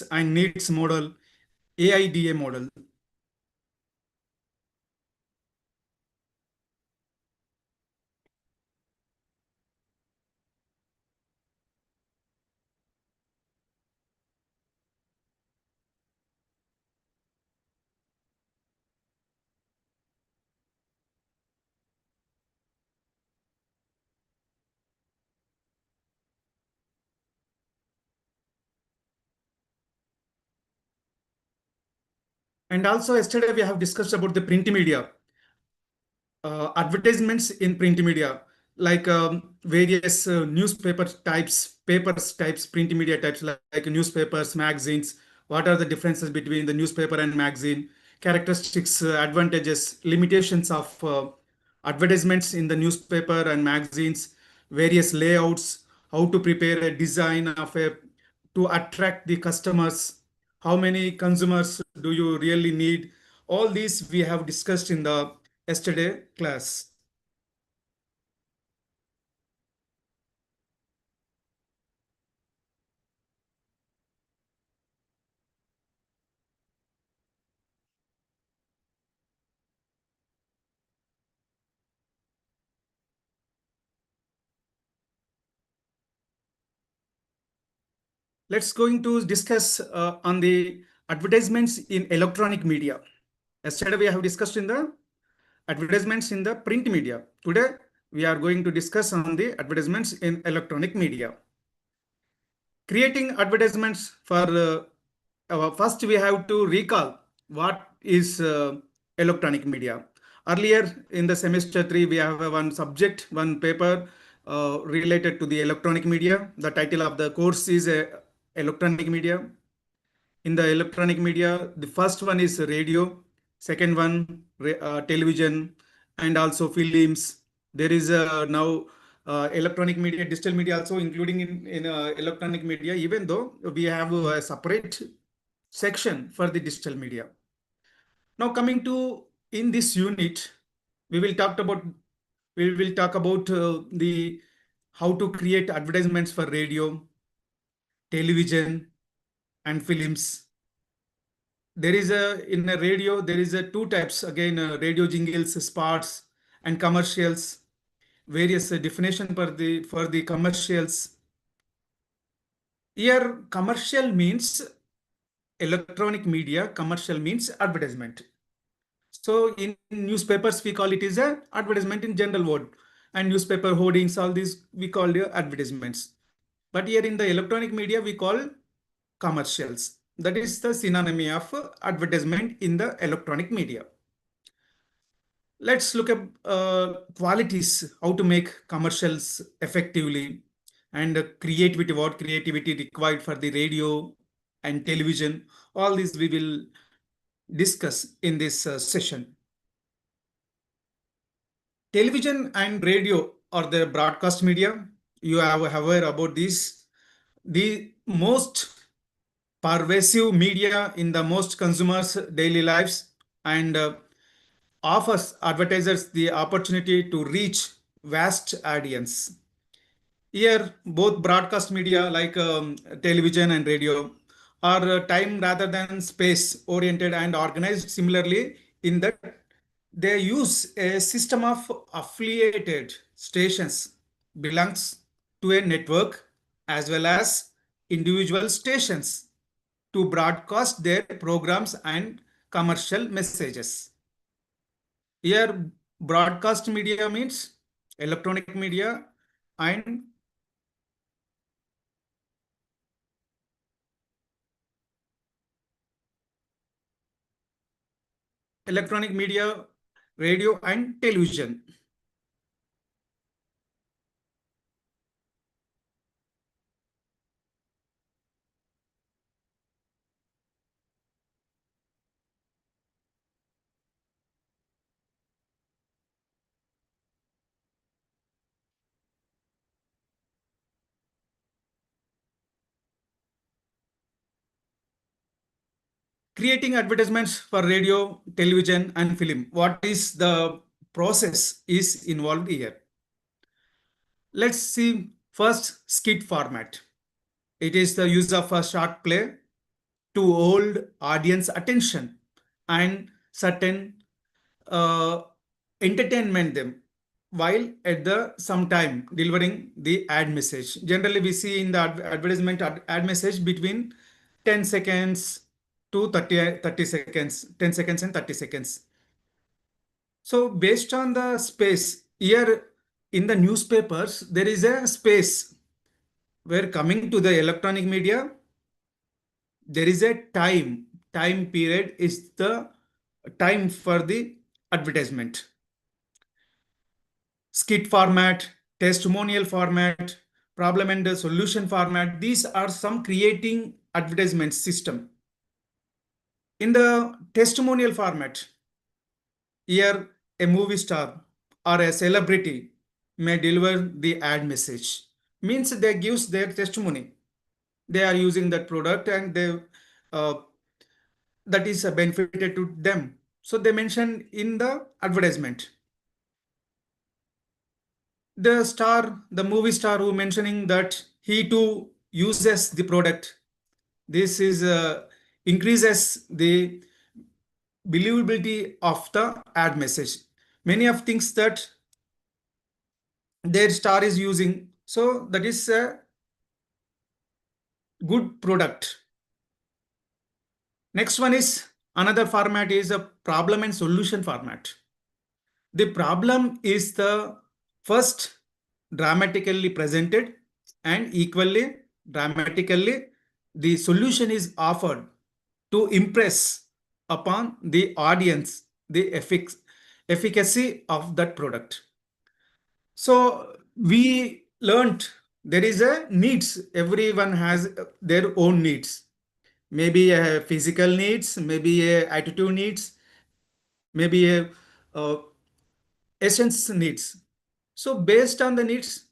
wants and needs model, AIDA model. And also yesterday we have discussed about the print media, advertisements in print media, like various newspaper types, papers types, print media types like newspapers, magazines. What are the differences between the newspaper and magazine? Characteristics, advantages, limitations of advertisements in the newspaper and magazines, various layouts, how to prepare a design of a to attract the customers, how many consumers do you really need? All these we have discussed in the yesterday class. Let's going to discuss on the advertisements in electronic media. Yesterday we have discussed in the advertisements in the print media. Today we are going to discuss on the advertisements in electronic media. Creating advertisements for first we have to recall what is electronic media. Earlier in the semester 3 we have one subject, one paper related to the electronic media. The title of the course is electronic media. In the electronic media, the first one is radio, second one television, and also films. There is now electronic media, digital media also including in electronic media, even though we have a separate section for the digital media. Now coming to in this unit, we will talk about the how to create advertisements for radio, television, and films. There is a in a radio there is a two types again, radio jingles, spots, and commercials. Various definition for the commercials. Here commercial means electronic media, commercial means advertisement. So in newspapers we call it is a advertisement in general word, and newspaper hoardings, all these we call the advertisements. But here in the electronic media we call commercials. That is the synonym of advertisement in the electronic media. Let's look at qualities, how to make commercials effectively, and creativity, what creativity required for the radio and television. All these we will discuss in this session. Television and radio are the broadcast media. You have aware about this. The most pervasive media in the most consumers' daily lives, and offers advertisers the opportunity to reach vast audience. Here, both broadcast media like television and radio are time rather than space oriented and organized similarly in that they use a system of affiliated stations belongs to a network as well as individual stations to broadcast their programs and commercial messages. Here, broadcast media means electronic media, and electronic media, radio, and television. Creating advertisements for radio, television, and film. What is the process is involved here? Let's see first skit format. It is the use of a short play, to hold audience attention and certain uh, entertainment them while at the some time delivering the ad message. Generally, we see in the advertisement ad message between 10 seconds to 30 seconds, 10 seconds and 30 seconds. So based on the space here in the newspapers, there is a space where coming to the electronic media, there is a time period is the time for the advertisement. Skit format, testimonial format, problem and solution format. These are some creating advertisement system. In the testimonial format, here a movie star or a celebrity may deliver the ad message. Means they gives their testimony. They are using that product and they uh, that is benefited to them. So they mention in the advertisement. The movie star who mentioning that he too uses the product. This is increases the believability of the ad message. Many of things that their star is using. So that is a good product. Next one is another format is a problem and solution format. The problem is the first dramatically presented and equally dramatically the solution is offered to impress upon the audience the efficacy of that product. So we learned there is a needs. Everyone has their own needs. Maybe a physical needs, maybe a attitude needs, maybe a essence needs. So based on the needs,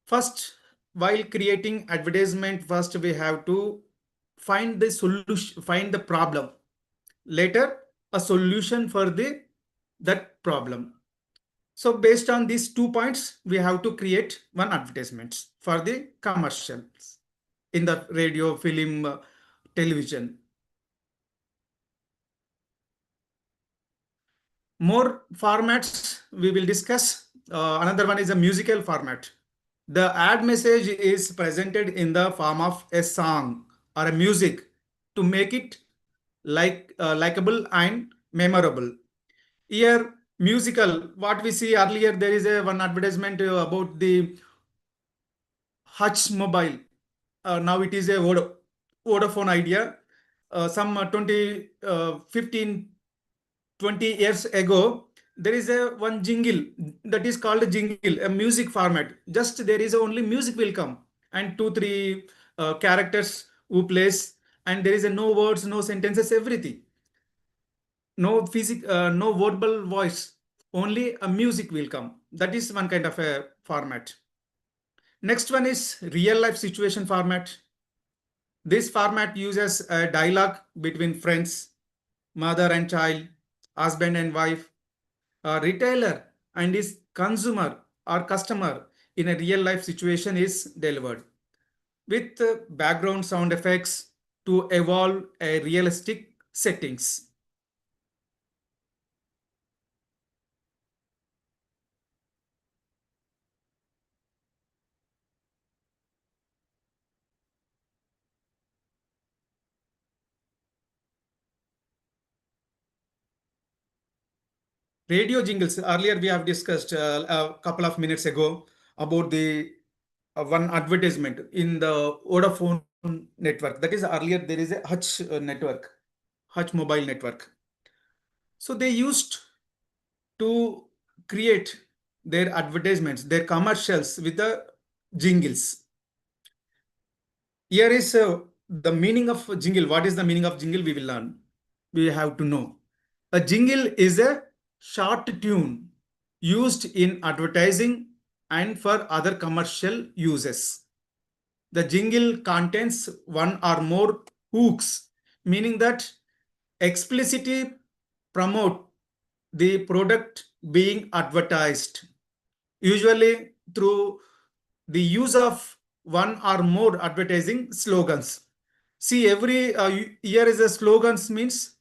first while creating advertisement, first we have to find the solution, find the problem. Later, a solution for the that problem. So based on these 2 points, we have to create one advertisement for the commercials in the radio, film, television. More formats we will discuss. Another one is a musical format. The ad message is presented in the form of a song or a music to make it likable and memorable. Here, musical, what we see earlier, there is a one advertisement about the Hutch Mobile. Now it is a Vodafone Idea. Some 15, 20 years ago, there is a one jingle that is called a jingle, a music format. Just there is only music will come and 2, 3 characters who plays, and there is a no words, no sentences, everything. No verbal voice, only a music will come. That is one kind of a format. Next one is real life situation format. This format uses a dialogue between friends, mother and child, husband and wife, a retailer and his consumer or customer in a real life situation is delivered with background sound effects to evolve a realistic settings. Radio jingles, earlier we have discussed a couple of minutes ago about the one advertisement in the Vodafone network. That is earlier there is a Hutch network, Hutch mobile network. So they used to create their advertisements, their commercials with the jingles. Here is the meaning of jingle. What is the meaning of jingle? We will learn. We have to know. A jingle is a short tune used in advertising and for other commercial uses. The jingle contains one or more hooks, meaning that explicitly promote the product being advertised, usually through the use of one or more advertising slogans. See, every year is a slogans means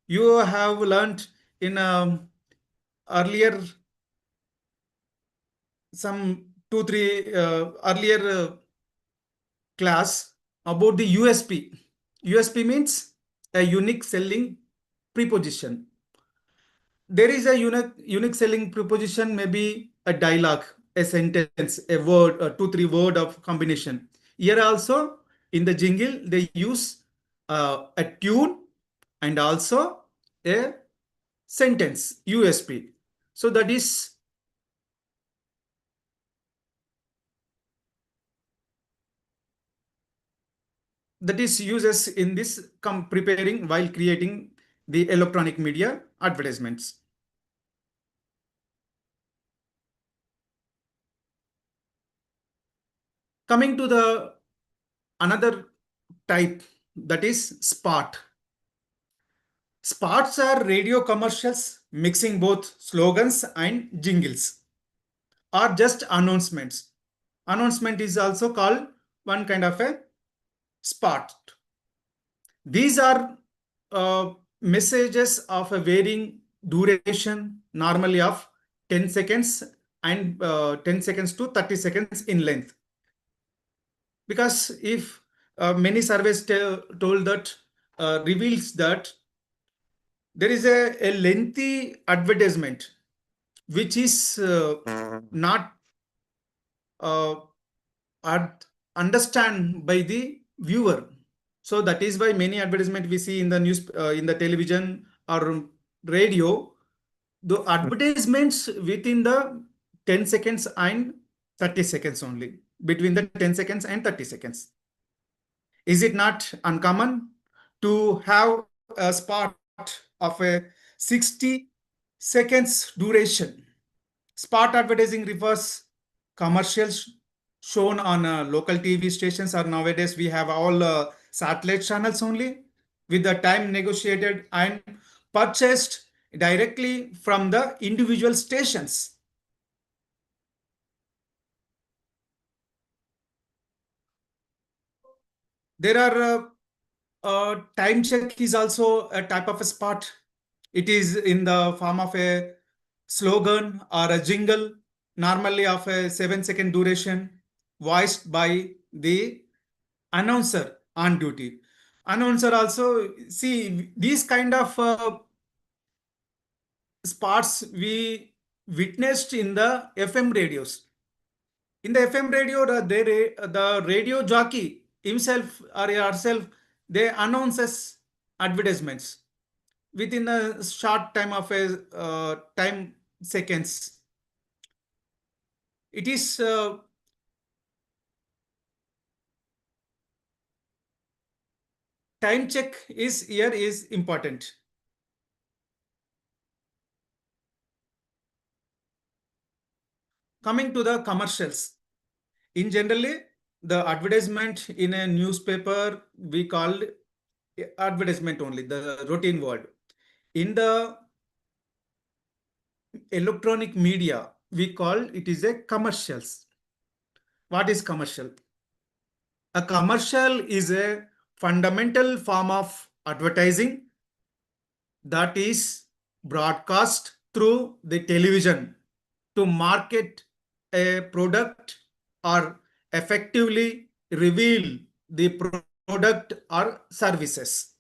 you have learned in earlier some 2 3 earlier class about the USP. USP means a unique selling preposition. There is a unique selling preposition, maybe a dialogue, a sentence, a word, a 2 3 word of combination. Here also in the jingle they use a tune and also a sentence, USP. So that is uses in this preparing while creating the electronic media advertisements. Coming to the another type, that is spot. Spots are radio commercials mixing both slogans and jingles, or just announcements. Announcement is also called one kind of a spot. These are messages of a varying duration, normally of 10 seconds and 10 seconds to 30 seconds in length. Because if many surveys told that reveals that there is a lengthy advertisement which is not uh, understand by the viewer. So that is why many advertisement we see in the news, in the television or radio, the advertisements within the 10 seconds and 30 seconds only, between the 10 seconds and 30 seconds. Is it not uncommon to have a spot of a 60 seconds duration? Spot advertising refers commercials shown on local TV stations, or nowadays we have all satellite channels only, with the time negotiated and purchased directly from the individual stations. There are time check is also a type of a spot. It is in the form of a slogan or a jingle, normally of a 7 second duration, voiced by the announcer on duty. Announcer also, see, these kind of spots we witnessed in the FM radios. In the FM radio, the radio jockey himself or herself, they announces advertisements within a short time of a time seconds. It is time check is here is important. Coming to the commercials, in generally the advertisement in a newspaper we call advertisement only, the routine word. In the electronic media we call it is a commercials. What is commercial? A commercial is a fundamental form of advertising that is broadcast through the television to market a product or effectively reveal the product or services,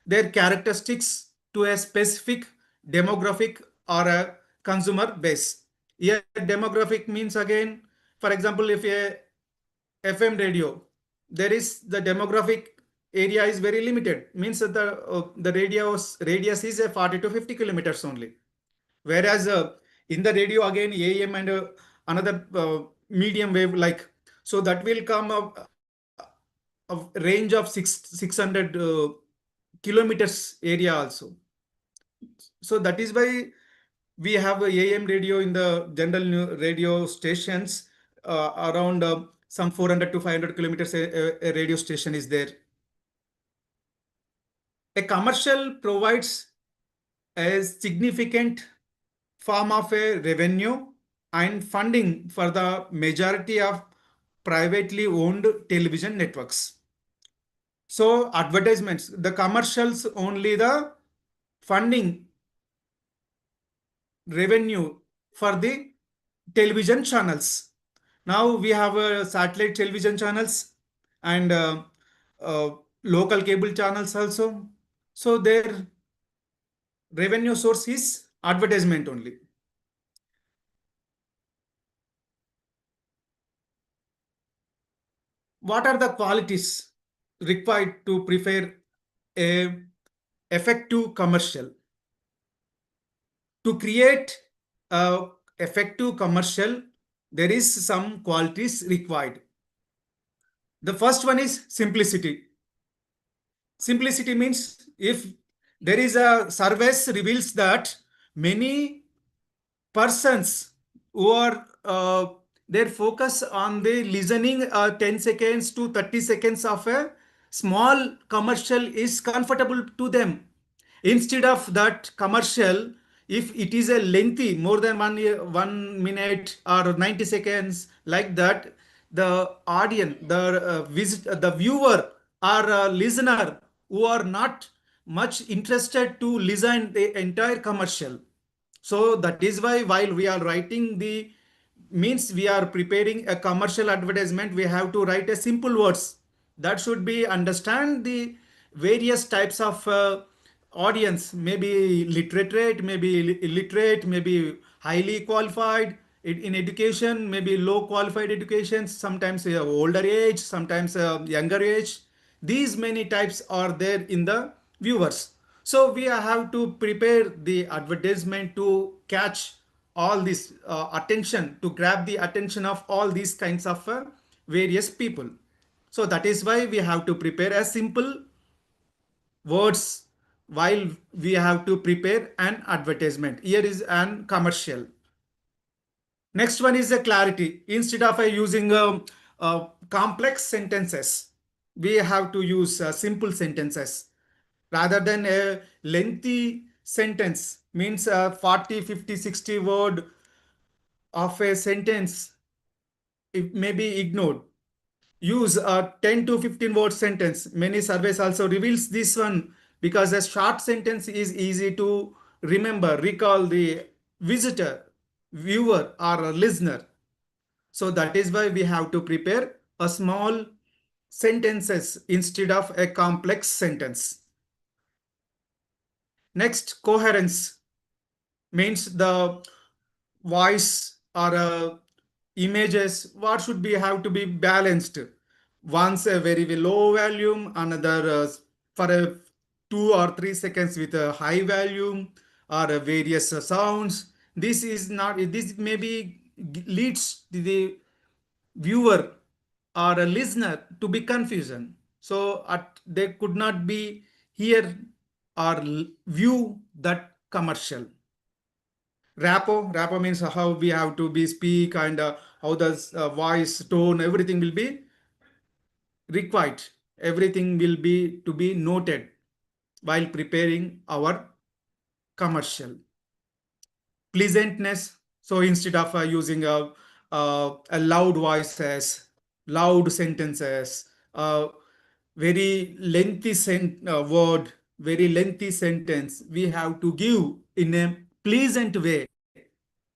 their characteristics to a specific demographic or a consumer base. Here, demographic means again, for example, if a FM radio, there is the demographic area is very limited. Means that the radius is a 40 to 50 kilometers only. Whereas in the radio again AM and another medium wave like, so that will come a range of 600 kilometers area also. So that is why we have a AM radio in the general radio stations around some 400 to 500 kilometers a radio station is there. A commercial provides a significant form of a revenue and funding for the majority of privately owned television networks. So advertisements, the commercials only the funding revenue for the television channels. Now we have satellite television channels and uh, local cable channels also. So their revenue source is advertisement only. What are the qualities required to prepare a effective commercial? To create a effective commercial, there is some qualities required. The first one is simplicity. Simplicity means if there is a surveys reveals that many persons who are their focus on the listening 10 seconds to 30 seconds of a small commercial is comfortable to them. Instead of that commercial, if it is a lengthy more than 1 minute or 90 seconds like that, the audience, the viewer or listener who are not much interested to listen the entire commercial. So that is why while we are writing the means we are preparing a commercial advertisement, we have to write a simple words that should be understand the various types of audience, maybe literate, maybe illiterate, maybe highly qualified in education, maybe low qualified education, sometimes older age, sometimes younger age. These many types are there in the viewers. So we have to prepare the advertisement to catch all this attention, to grab the attention of all these kinds of various people. So that is why we have to prepare a simple words while we have to prepare an advertisement. Here is an commercial. Next one is the clarity. Instead of using complex sentences, we have to use simple sentences rather than a lengthy sentence. Means 40, 50, 60 word of a sentence it may be ignored. Use a 10 to 15 word sentence. Many surveys also reveals this one because a short sentence is easy to remember, recall the visitor, viewer or a listener. So that is why we have to prepare a small sentences instead of a complex sentence. Next, coherence means the voice or images, what should be have to be balanced. Once a very low volume, another for a 2 or 3 seconds with a high volume or various sounds. This is not, this maybe leads the viewer or a listener to be confusion. So they could not be hear or view that commercial. Rapport means how we have to be speak and how the voice, tone, everything will be required. Everything will be to be noted while preparing our commercial. Pleasantness. So instead of using a loud voices, loud sentences, very lengthy word, very lengthy sentence, we have to give in a pleasant way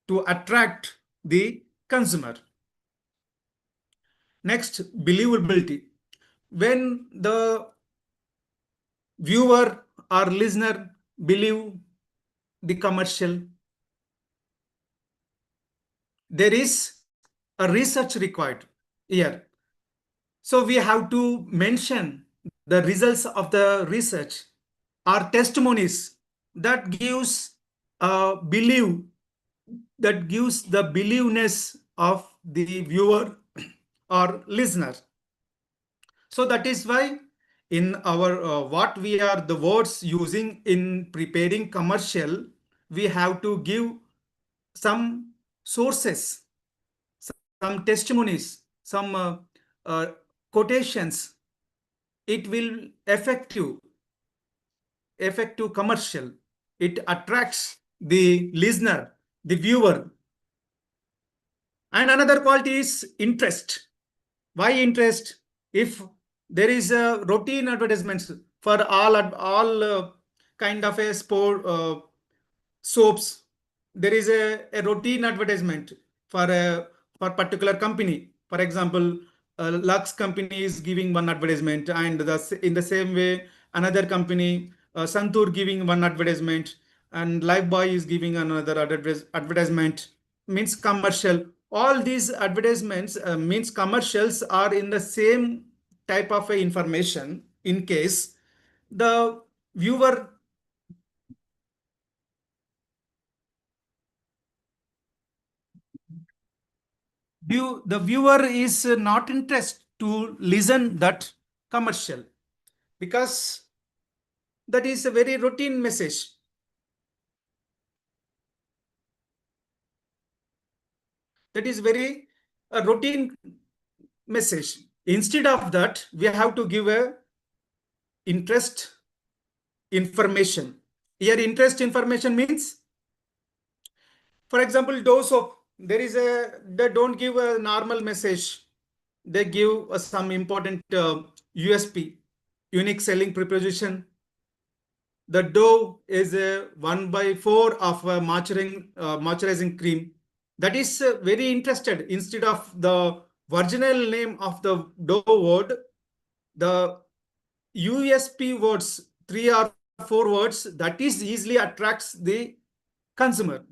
to attract the consumer. Next, believability. When the viewer or listener believe the commercial, there is a research required here. So we have to mention the results of the research or testimonies that gives believe, that gives the believeness of the viewer or listener. So that is why in our what we are the words using in preparing commercial, we have to give some sources, some testimonies, some uh, quotations. It will effective commercial. It attracts the listener, the viewer. And another quality is interest. Why interest? If There is a routine advertisements for all kind of a sport soaps. There is a routine advertisement for a for particular company. For example, Lux company is giving one advertisement, and in the same way, another company, Santur giving one advertisement, and Lifebuoy is giving another advertisement. Means commercial. All these advertisements means commercials are in the same type of information. In case the viewer the viewer is not interested to listen that commercial, because that is a very routine message. That is very a routine message. Instead of that, we have to give a interest information. Here interest information means, for example, dose of, there is a, they don't give a normal message. They give some important USP, unique selling proposition. The dough is a 1 by 4 of a moisturizing cream. That is very interested. Instead of the original name of the dough word, the USP words, 3 or 4 words, that is easily attracts the consumer.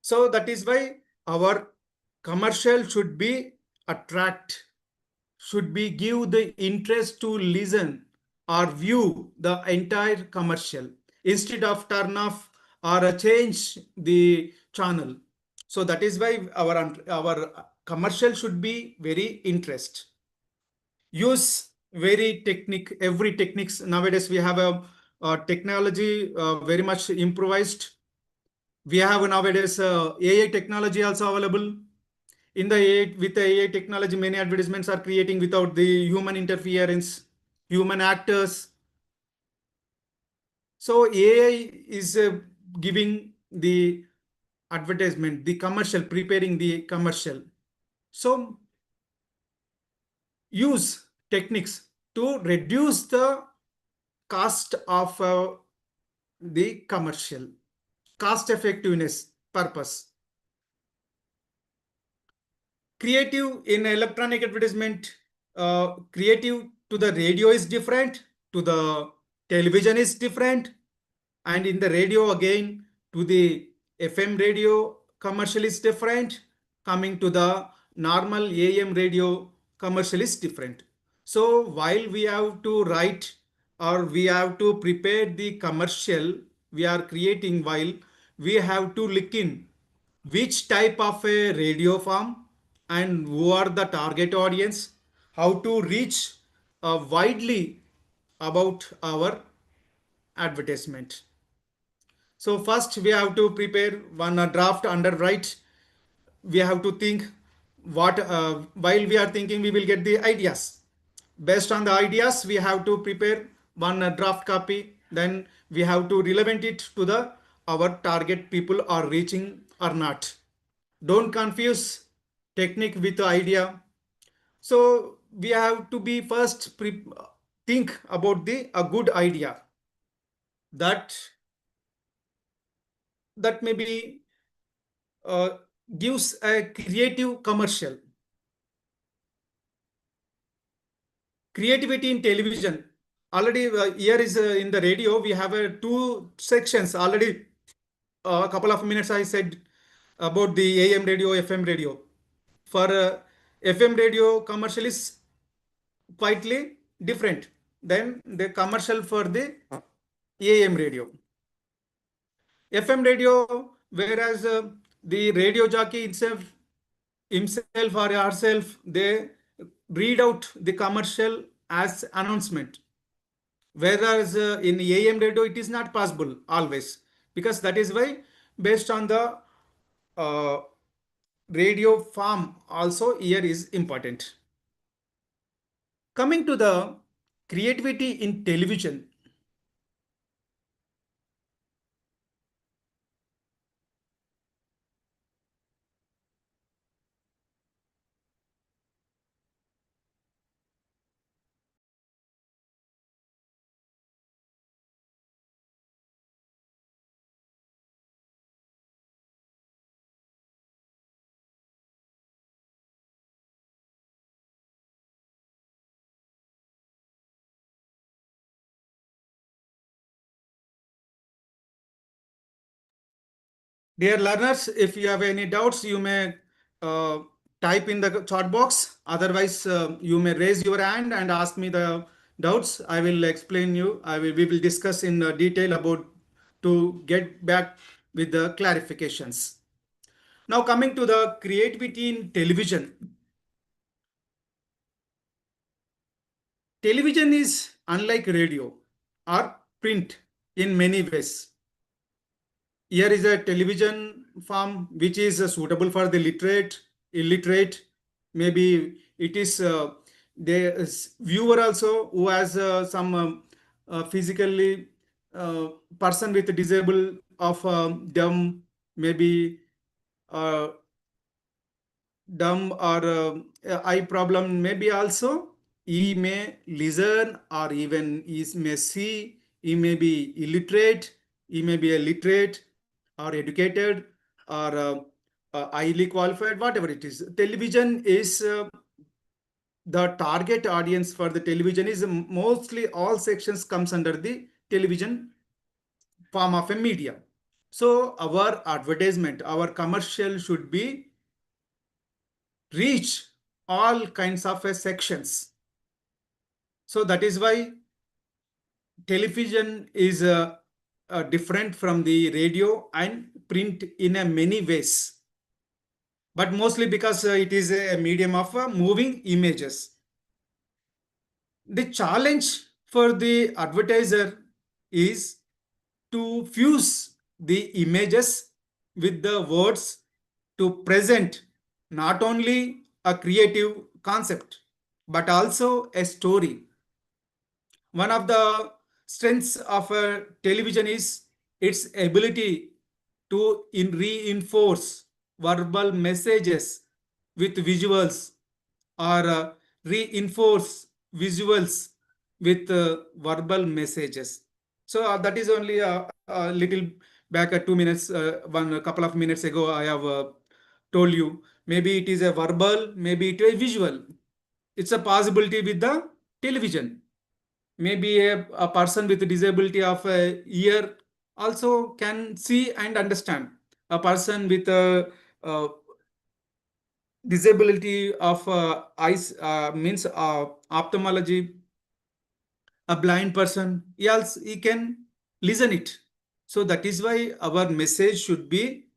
So that is why our commercial should be attract, should be give the interest to listen or view the entire commercial instead of turn off or change the channel. So that is why our commercial should be very interest. Use very technique, every techniques. Nowadays we have a technology very much improvised. We have nowadays AI technology also available. In the AI, with the AI technology, many advertisements are creating without the human interference, human actors. So AI is giving the advertisement, the commercial, preparing the commercial. So use techniques to reduce the cost of the commercial, cost effectiveness purpose. Creative in electronic advertisement, creative to the radio is different, to the television is different, and in the radio again to the FM radio commercial is different, coming to the normal AM radio commercial is different. So while we have to write or we have to prepare the commercial we are creating, while we have to look in which type of a radio form and who are the target audience, how to reach widely about our advertisement. So first we have to prepare one draft underwrite. We have to think what, while we are thinking we will get the ideas. Based on the ideas, we have to prepare one draft copy. Then we have to relevant it to the our target people are reaching or not. Don't confuse technique with the idea. So we have to be first think about the a good idea that that maybe uh, gives a creative commercial. Creativity in television. Already here is in the radio we have 2 sections already. A couple of minutes I said about the AM radio, FM radio. For FM radio commercial is quietly different than the commercial for the AM radio. FM radio, whereas the radio jockey himself or herself, they read out the commercial as announcement. Whereas in AM radio, it is not possible always, because that is why based on the uh, radio form also here is important. Coming to the creativity in television, Dear learners, if you have any doubts, you may uh, type in the chat box. Otherwise, you may raise your hand and ask me the doubts. I will explain you. We will discuss in detail about to get back with the clarifications. Now coming to the creativity in television. Television is unlike radio or print in many ways. Here is a television form which is suitable for the literate, illiterate. Maybe it is the viewer also who has some physically person with disable of dumb, maybe uh, dumb or eye problem. Maybe also he may listen or even he may see. He may be illiterate. He may be a literate or educated or highly qualified, whatever it is. Television is the target audience for the television is mostly all sections comes under the television form of a media. So our advertisement, our commercial should be reach all kinds of sections. So that is why television is different from the radio and print in a many ways, but mostly because it is a medium of moving images. The challenge for the advertiser is to fuse the images with the words to present not only a creative concept but also a story. One of the strengths of a television is its ability to reinforce verbal messages with visuals or reinforce visuals with verbal messages. So that is only a little back at 2 minutes, one a couple of minutes ago, I have told you. Maybe it is a verbal, maybe it is a visual. It's a possibility with the television. Maybe a person with a disability of a ear also can see and understand. A person with a disability of eyes means ophthalmology, a blind person, he can listen it. So that is why our message should be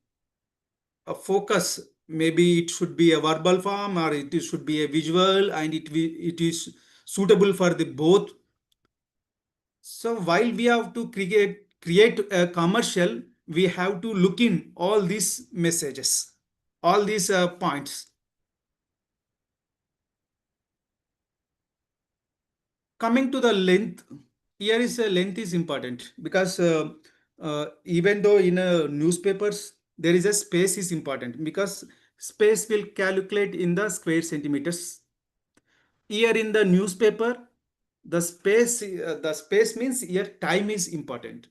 a focus. Maybe it should be a verbal form or it should be a visual, and it is suitable for the both. So while we have to create a commercial, we have to look in all these messages, all these points. Coming to the length, here is length is important because even though in newspapers there is a space is important because space will calculate in the square centimeters. Here in the newspaper, the space means here time is important.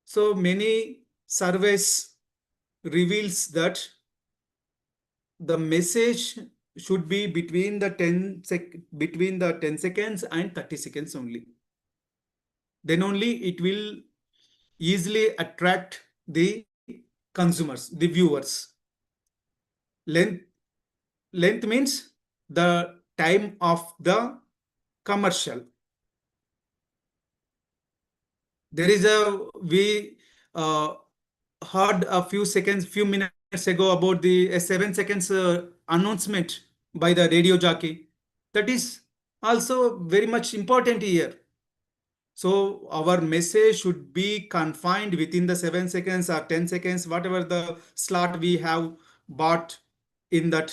So many surveys reveals that the message should be between the 10 seconds and 30 seconds only. Then only it will easily attract the consumers, the viewers. Length length means the time of the commercial. There is we uh, heard a few minutes ago about the 7 seconds announcement by the radio jockey. That is also very much important here. So our message should be confined within the 7 seconds or 10 seconds, whatever the slot we have bought in that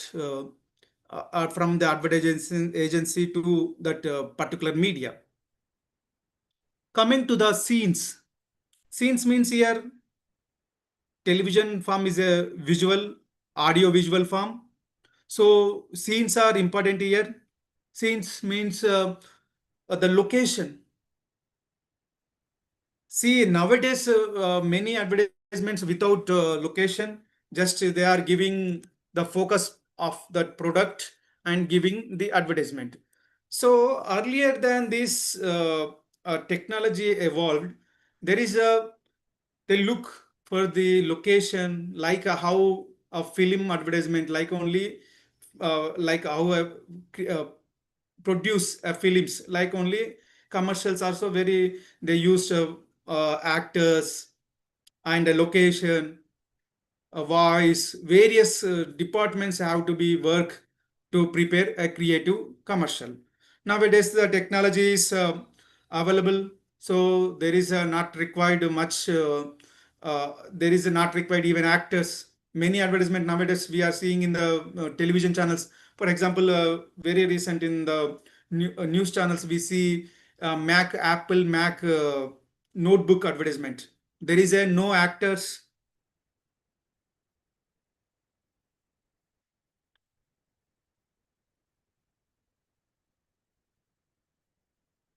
from the advertising agency to that particular media. Coming to the scenes. Scenes means here television form is a visual, audio visual form. So scenes are important here. Scenes means the location. See, nowadays many advertisements without location, just they are giving the focus of that product and giving the advertisement. So earlier than this technology evolved, there is a they look for the location, like how a film advertisement, like only like how uh, produce films, like only commercials also very they use actors and a location, a voice, various departments have to be work to prepare a creative commercial. Nowadays, the technology is available, so there is not required much. There is not required even actors. Many advertisement nowadays we are seeing in the television channels. For example, very recent in the news channels we see Mac, Apple Mac notebook advertisement. There is a no actors.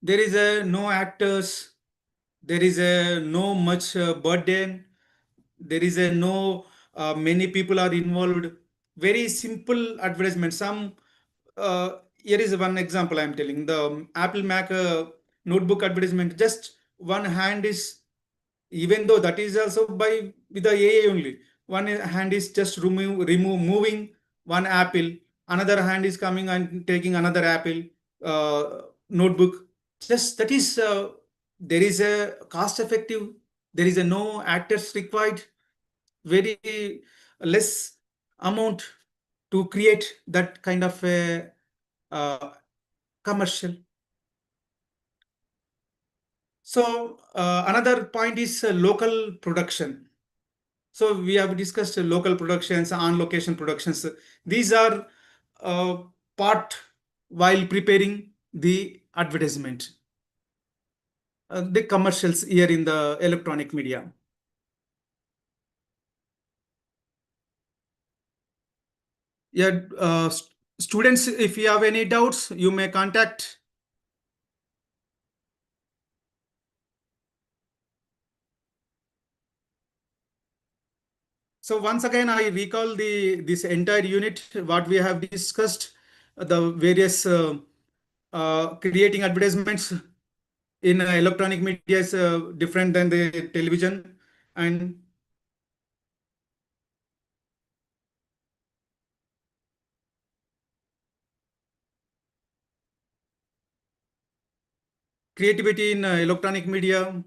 There is a no actors, there is a no much burden, there is a no many people are involved. Very simple advertisement. Some here is one example I am telling. The Apple Mac notebook advertisement. Just one hand is, even though that is also by with the AI only. One hand is just moving one apple, another hand is coming and taking another apple notebook. Just that is there is a cost effective. There is a no actors required. Very less amount to create that kind of a commercial. So another point is local production. So we have discussed local productions, on-location productions. These are uh, part while preparing the advertisement, the commercials here in the electronic media. Yeah, students, if you have any doubts, you may contact. So once again, I recall the this entire unit, what we have discussed, the various creating advertisements in electronic media is different than the television, and creativity in electronic media.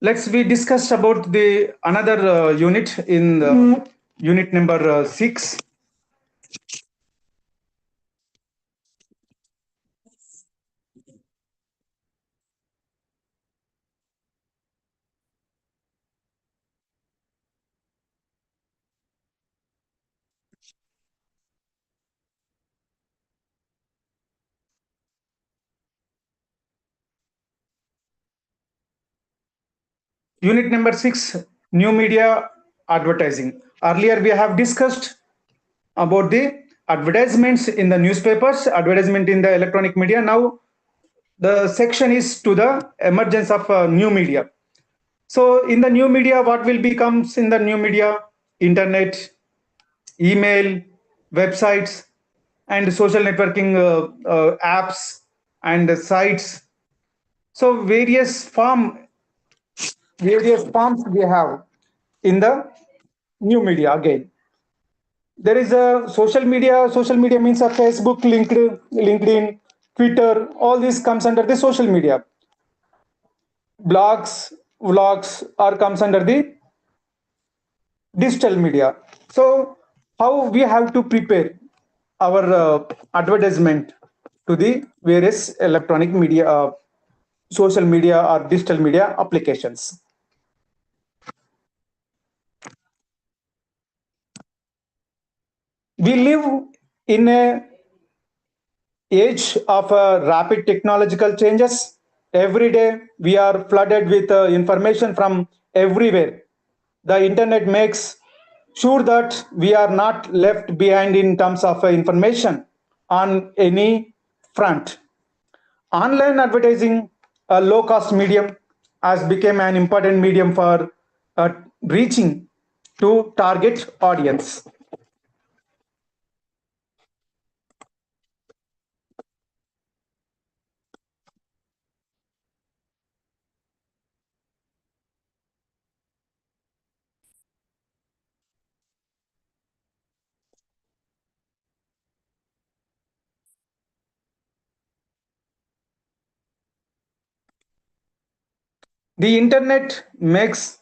Let's we discussed about the another unit in unit number 6. Unit number 6, new media advertising. Earlier we have discussed about the advertisements in the newspapers, advertisement in the electronic media. Now the section is to the emergence of new media. So in the new media, what will becomes in the new media? Internet, email, websites, and social networking apps and sites. So various forms we have in the new media again. There is a social media. Social media means a Facebook, LinkedIn, Twitter. All this comes under the social media. Blogs, vlogs, are comes under the digital media. So how we have to prepare our advertisement to the various electronic media, social media or digital media applications. We live in a age of rapid technological changes. Every day we are flooded with information from everywhere. The internet makes sure that we are not left behind in terms of information on any front. Online advertising, a low cost medium, has become an important medium for reaching to target audience. The internet makes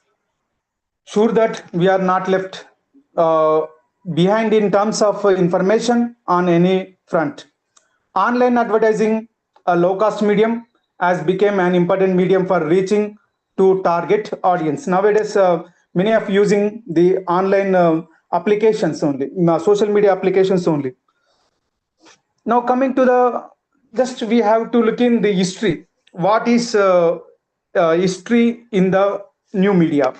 sure that we are not left uh, behind in terms of information on any front. Online advertising, a low cost medium, has become an important medium for reaching to target audience. Nowadays, many of using the online applications only, social media applications only. Now coming to the, just we have to look in the history. What is history in the new media?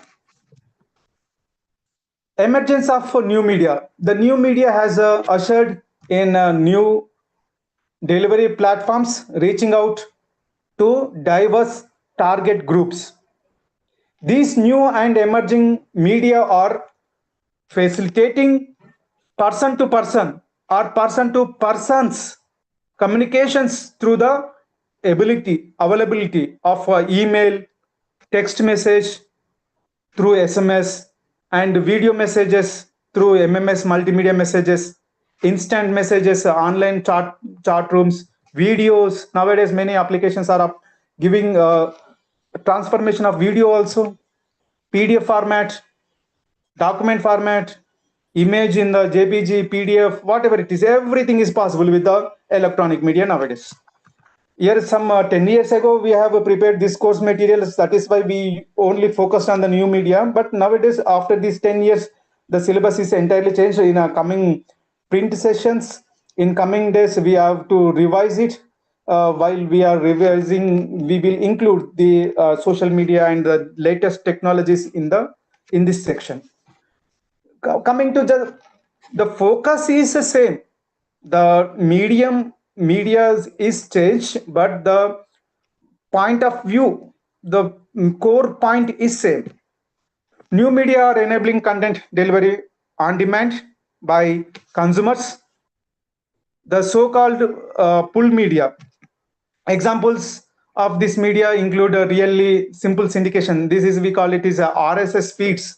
Emergence of new media. The new media has ushered in new delivery platforms reaching out to diverse target groups. These new and emerging media are facilitating person to person or person to persons communications through the availability of email, text message, through SMS, and video messages through MMS multimedia messages, instant messages, online chat rooms, videos. Nowadays, many applications are giving transformation of video also, PDF format, document format, image in the JPG, PDF, whatever it is. Everything is possible with the electronic media nowadays. Here, some 10 years ago, we have prepared this course materials. That is why we only focused on the new media. But nowadays, after these 10 years, the syllabus is entirely changed. In coming print sessions, in coming days, we have to revise it. While we are revising, we will include the social media and the latest technologies in this section. Coming to the focus is the same. The media is changed, but the point of view, the core point is same. New media are enabling content delivery on demand by consumers. The so-called pull media. Examples of this media include a really simple syndication. This is, we call it is a RSS feeds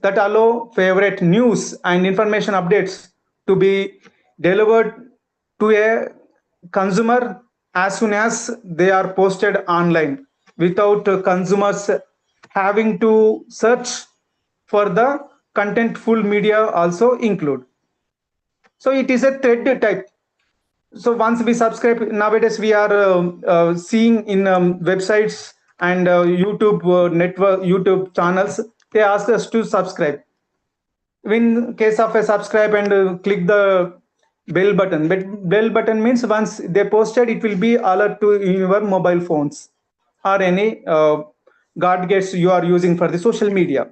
that allow favorite news and information updates to be delivered to a consumer as soon as they are posted online without consumers having to search for the contentful media also include. So it is a thread type. So once we subscribe, nowadays we are seeing in websites and YouTube network, YouTube channels, they ask us to subscribe. In case of a subscribe and click the bell button, but bell button means once they posted, it will be alert to your mobile phones or any gadgets you are using for the social media.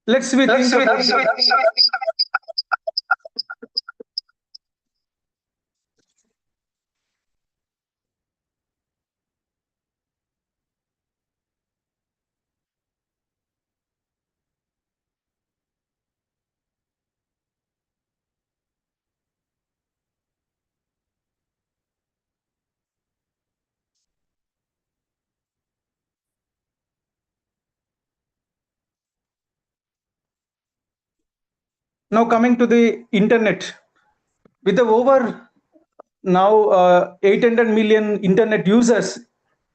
Let's we think about now coming to the internet. With the over now 800 million internet users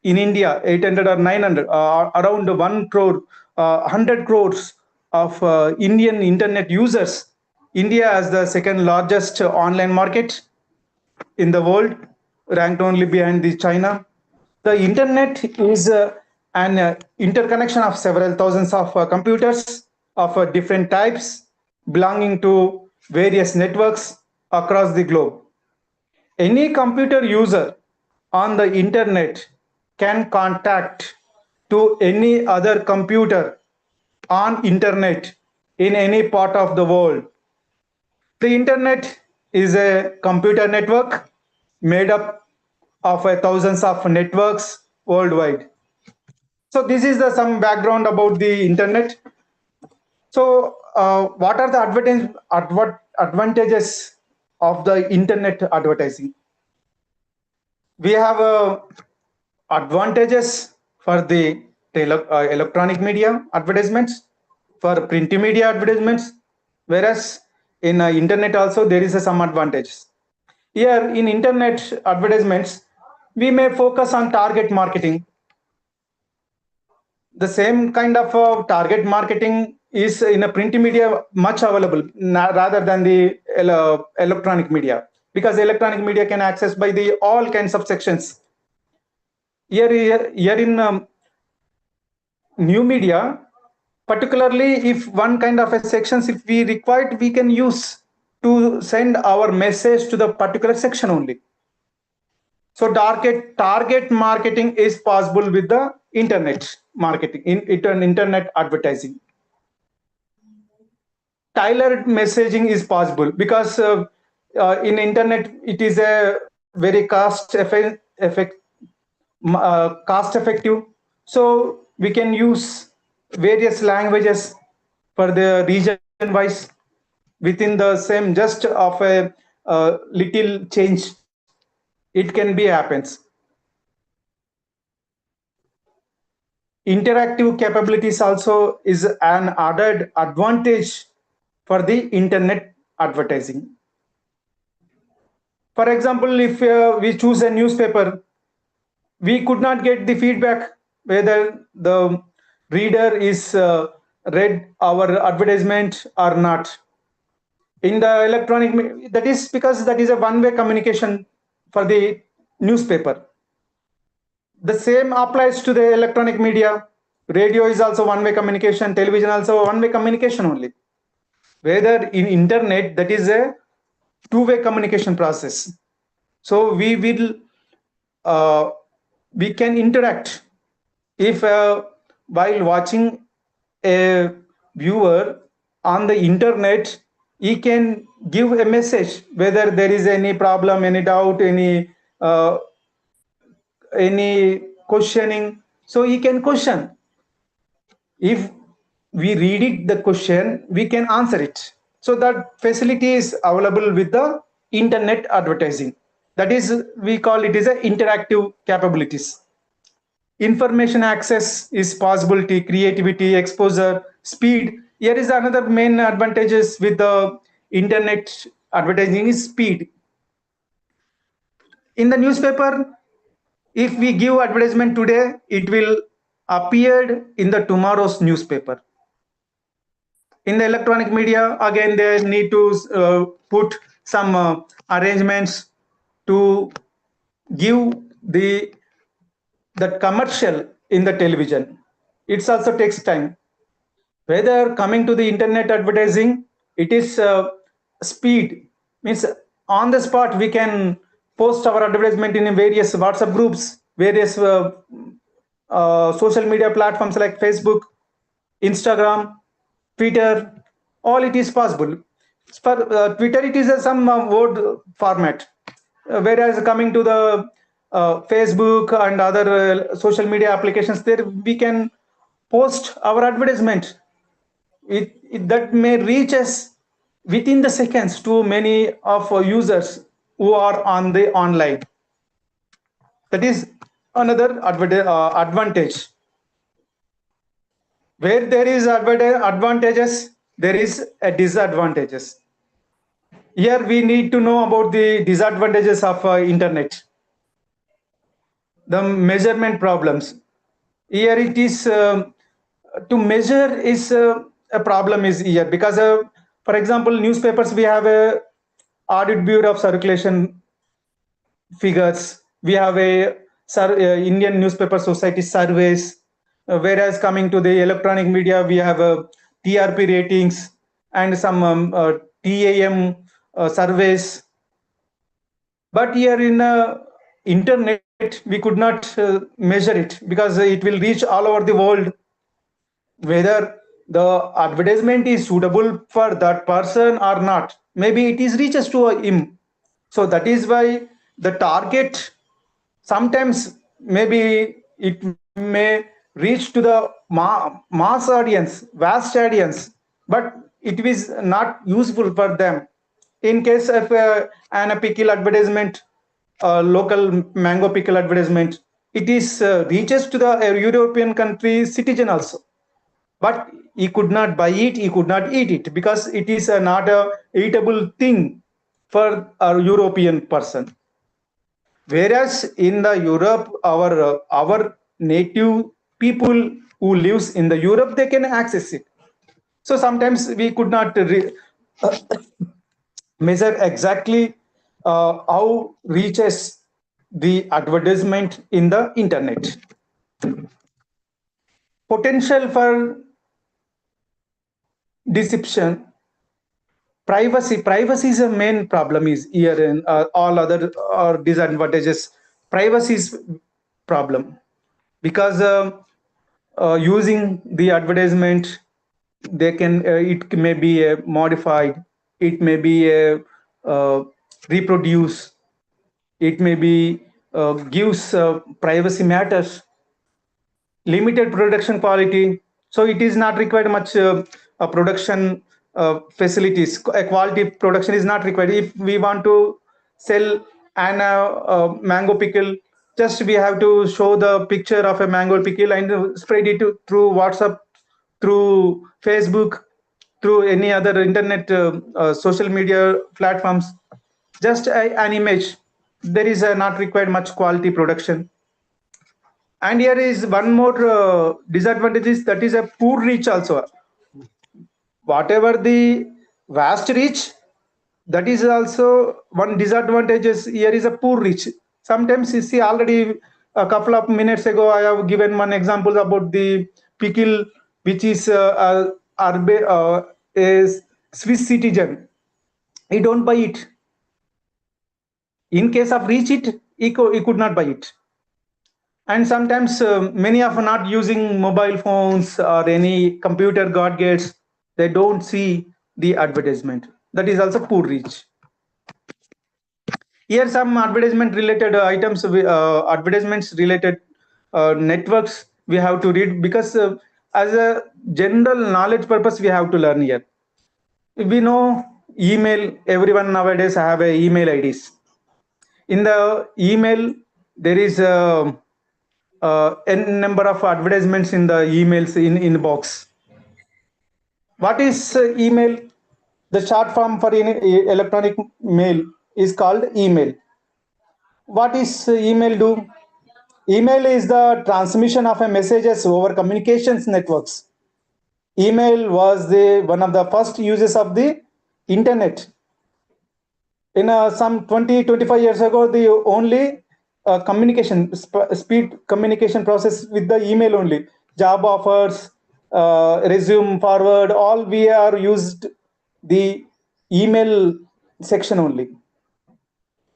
in India, 800 or 900, around 1 crore, 100 crores of Indian internet users. India as the second largest online market in the world, ranked only behind the China. The internet is an interconnection of several thousands of computers of different types belonging to various networks across the globe. Any computer user on the internet can contact to any other computer on internet in any part of the world. The internet is a computer network made up of thousands of networks worldwide. So this is the some background about the internet. So what are the advantages of the internet advertising? We have advantages for the electronic media advertisements, for print media advertisements, whereas in internet also there is some advantages. Here in internet advertisements, we may focus on target marketing. The same kind of target marketing is in a print media much available rather than the electronic media, because electronic media can access by the all kinds of sections. Here in new media, particularly if one kind of a sections, if we required, we can use to send our message to the particular section only. So target marketing is possible with the internet marketing, in internet advertising. Tailored messaging is possible because in internet it is a very cost effective. So we can use various languages for the region wise within the same just of a little change. It can be happens. Interactive capabilities also is an added advantage for the internet advertising. For example, if we choose a newspaper, we could not get the feedback whether the reader is read our advertisement or not. In the that is because that is a one-way communication for the newspaper. The same applies to the electronic media. Radio is also one-way communication, television also one-way communication only. Whether in internet, that is a two-way communication process. So uh, we can interact. If while watching a viewer on the internet, he can give a message whether there is any problem, any doubt, any questioning. So he can question. If we read it, the question, we can answer it. So that facility is available with the internet advertising. That is, we call it as a interactive capabilities. Information access is possibility, creativity, exposure, speed. Here is another main advantages with the internet advertising is speed. In the newspaper, if we give advertisement today, it will appear in the tomorrow's newspaper. In the electronic media, again they need to put some arrangements to give the that commercial in the television. It also takes time. Whether coming to the internet advertising, it is speed, means on the spot we can post our advertisement in various WhatsApp groups, various social media platforms like Facebook, Instagram, Twitter, all it is possible. For Twitter, it is some word format, whereas coming to the Facebook and other social media applications, there we can post our advertisement. That may reach us within the seconds to many of users who are on the online. That is another advantage. Where there is advantages, there is a disadvantages. Here we need to know about the disadvantages of internet. The measurement problems. Here it is to measure is a problem is here because for example, newspapers, we have a audit bureau of circulation figures. We have a Indian Newspaper Society surveys. Whereas coming to the electronic media, we have TRP ratings and some TAM surveys. But here in internet, we could not measure it because it will reach all over the world. Whether the advertisement is suitable for that person or not, maybe it is reaches to him. So that is why the target sometimes maybe it may reach to the mass audience, vast audience, but it is not useful for them. In case of an pickle advertisement, local mango pickle advertisement, it is reaches to the European country citizen also, but he could not buy it, he could not eat it because it is not a eatable thing for a European person. Whereas in the Europe, our native people who lives in the Europe, they can access it. So sometimes we could not measure exactly how reaches the advertisement in the internet. Potential for deception. Privacy is a main problem is here, in all other disadvantages. Privacy is problem because using the advertisement, they can it may be modified, it may be reproduce, it may be gives privacy matters, limited production quality. So it is not required much production facilities. A quality production is not required. If we want to sell an mango pickle, just we have to show the picture of a mango pickle and spread it through WhatsApp, through Facebook, through any other internet social media platforms. just an image. There is not required much quality production. And here is one more disadvantage is that is a poor reach also. Whatever the vast reach, that is also one disadvantage is here is a poor reach. Sometimes you see already a couple of minutes ago, I have given one example about the pickle, which is a Swiss citizen. He don't buy it. In case of reach it, he could not buy it. And sometimes many are not using mobile phones or any computer gadgets. They don't see the advertisement. That is also poor reach. Here some advertisement related items, advertisements related networks we have to read, because as a general knowledge purpose we have to learn here. We know email, everyone nowadays have a email IDs. In the email there is a n number of advertisements in the emails in inbox. What is email? The short form for electronic mail is called email. What is email do? Email is the transmission of a messages over communications networks. Email was the one of the first uses of the internet. In some 20-25 years ago, the only communication speed communication process with the email only. Job offers, resume forward, all we are used the email section only.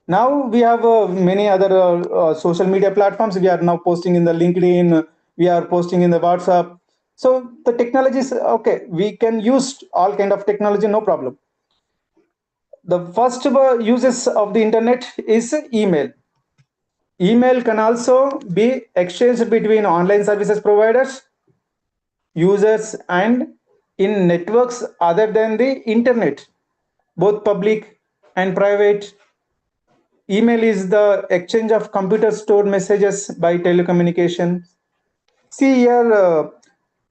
Now we have many other social media platforms. We are now posting in the LinkedIn. We are posting in the WhatsApp. So the technology is okay. We can use all kind of technology, no problem. The first uses of the internet is email. Email can also be exchanged between online services providers, users, and in networks other than the internet, both public and private. Email is the exchange of computer stored messages by telecommunication. See here,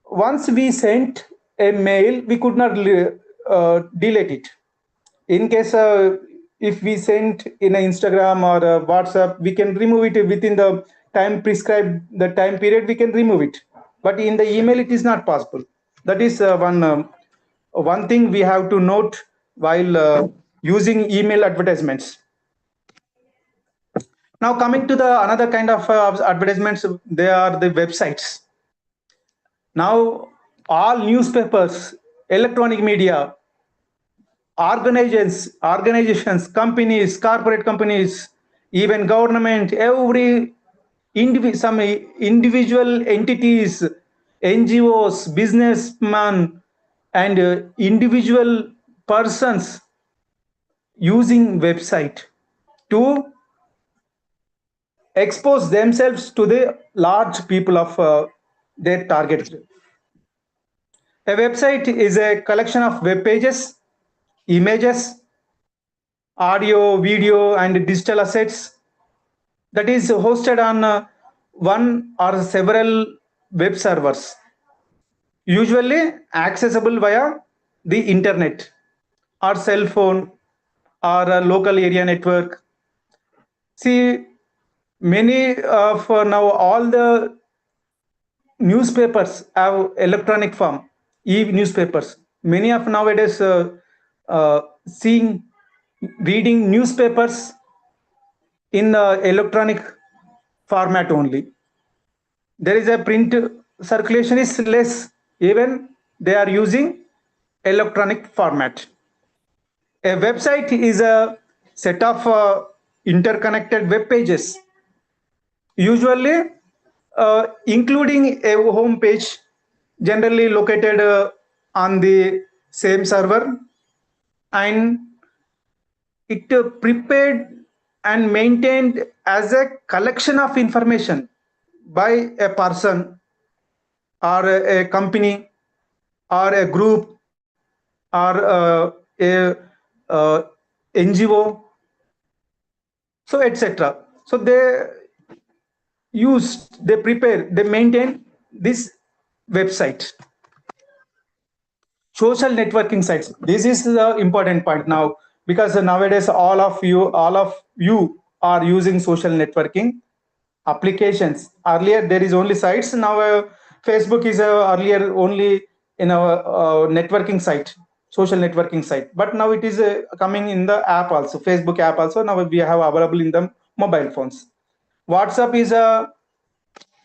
once we sent a mail, we could not delete it. In case if we sent in an Instagram or WhatsApp, we can remove it within the time prescribed, the time period, we can remove it. But in the email, it is not possible. That is one thing we have to note while using email advertisements. Now coming to the another kind of advertisements, they are the websites. Now all newspapers, electronic media, organizations, companies, corporate companies, even government, every some individual entities, NGOs, businessmen, and individual persons using website to expose themselves to the large people of their target. A website is a collection of web pages, images, audio, video, and digital assets that is hosted on one or several web servers, usually accessible via the internet or cell phone or a local area network. See, many of now all the newspapers have electronic form, e-newspapers. Many of nowadays seeing, reading newspapers in electronic format only. There is a print circulation is less, even they are using electronic format. A website is a set of interconnected web pages, usually including a home page, generally located on the same server, and it prepared and maintained as a collection of information by a person or a company or a group or a NGO, so etc. So they prepare, they maintain this website. Social networking sites. This is the important point now. because nowadays all of you are using social networking applications. Earlier there is only sites. Now Facebook is earlier only in a networking site, social networking site, but now it is coming in the app also. Facebook app also now we have available in the mobile phones. WhatsApp is a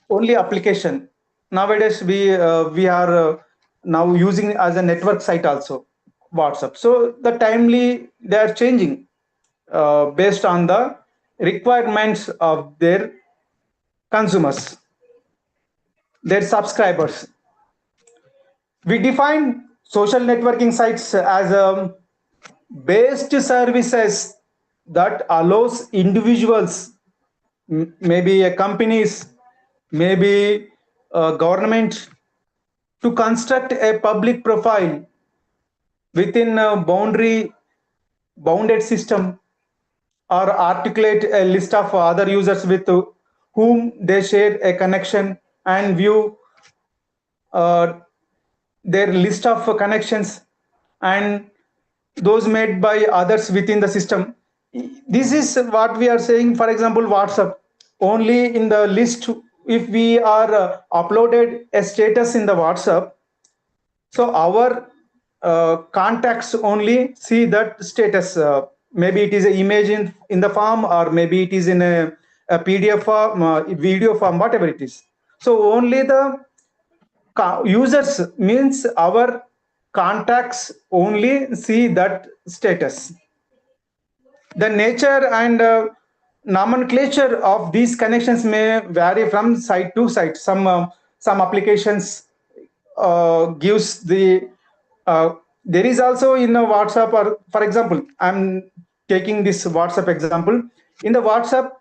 only application. Nowadays we are now using as a network site also, WhatsApp. So the timely they are changing based on the requirements of their consumers, their subscribers. We define social networking sites as based services that allows individuals, maybe companies, maybe government, to construct a public profile within a bounded system, or articulate a list of other users with whom they share a connection, and view uh, their list of connections and those made by others within the system. This is what we are saying. For example, WhatsApp, only in the list, if we are uploaded a status in the WhatsApp, so our contacts only see that status. Maybe it is an image in the form, or maybe it is in a PDF form, video form, whatever it is. So only the users, means our contacts, only see that status. The nature and nomenclature of these connections may vary from site to site. Some applications gives the there is also in a WhatsApp, or for example, I'm taking this WhatsApp example. In the WhatsApp,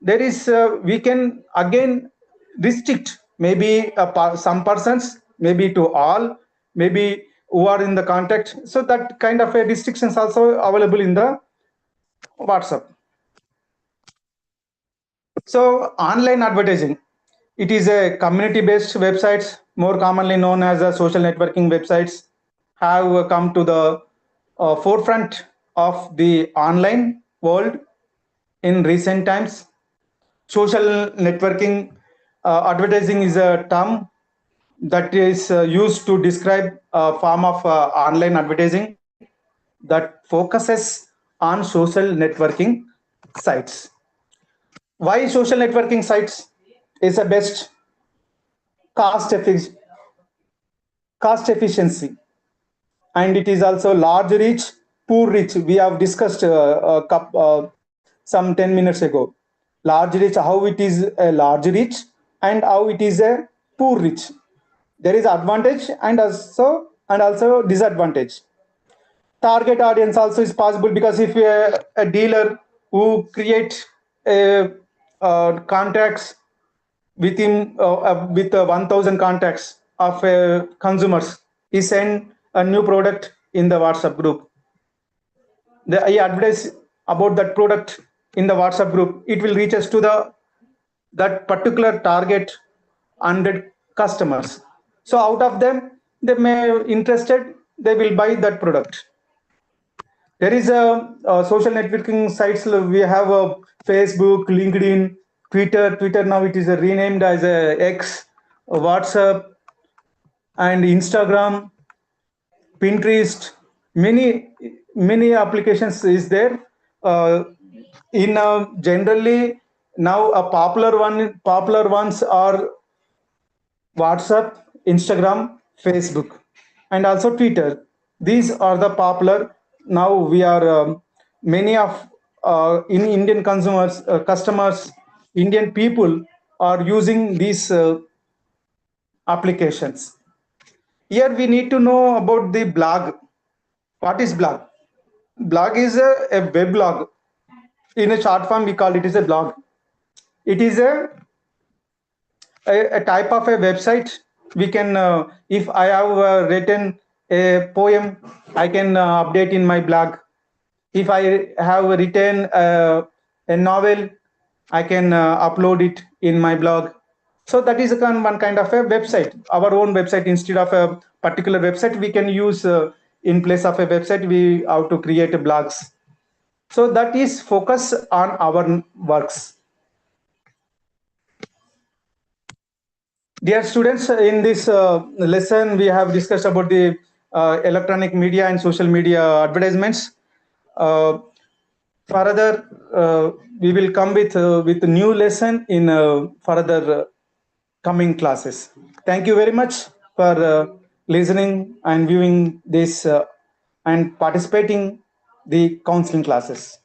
there is we can again restrict, maybe some persons, maybe to all, maybe who are in the contact. So that kind of a restrictions also available in the WhatsApp. So online advertising, it is a community-based websites, more commonly known as social networking websites, have come to the forefront of the online world in recent times. Social networking advertising is a term that is used to describe a form of online advertising that focuses on social networking sites. Why social networking sites is the best? cost, effic- Cost efficiency, and it is also large reach, poor reach. We have discussed some 10 minutes ago. Large reach, how it is a large reach and how it is a poor reach. There is advantage and also disadvantage. Target audience also is possible, because if a dealer who create a, contacts within with 1000 contacts of consumers, he send a new product in the WhatsApp group. I advertise about that product in the WhatsApp group. It will reach us to the that particular target 100 customers. So out of them, they may interested, they will buy that product. There is a social networking sites. We have a Facebook, LinkedIn, Twitter. Twitter now it is renamed as a X, WhatsApp, and Instagram, Pinterest. Many applications is there. Uh, in generally now a popular ones are WhatsApp, Instagram, Facebook, and also Twitter. These are the popular. Now we are many of in Indian customers, Indian people are using these applications. Here we need to know about the blog. What is blog? Blog is a web blog. In a short form, we call it as a blog. It is a type of a website. We can if I have written a poem, I can update in my blog. If I have written a novel, I can upload it in my blog. So that is one kind of a website, our own website. Instead of a particular website, we can use in place of a website, we have to create blogs. So that is focus on our works. Dear students, in this lesson, we have discussed about the electronic media and social media advertisements. Further, we will come with a new lesson in further coming classes. Thank you very much for listening and viewing this and participating the counseling classes.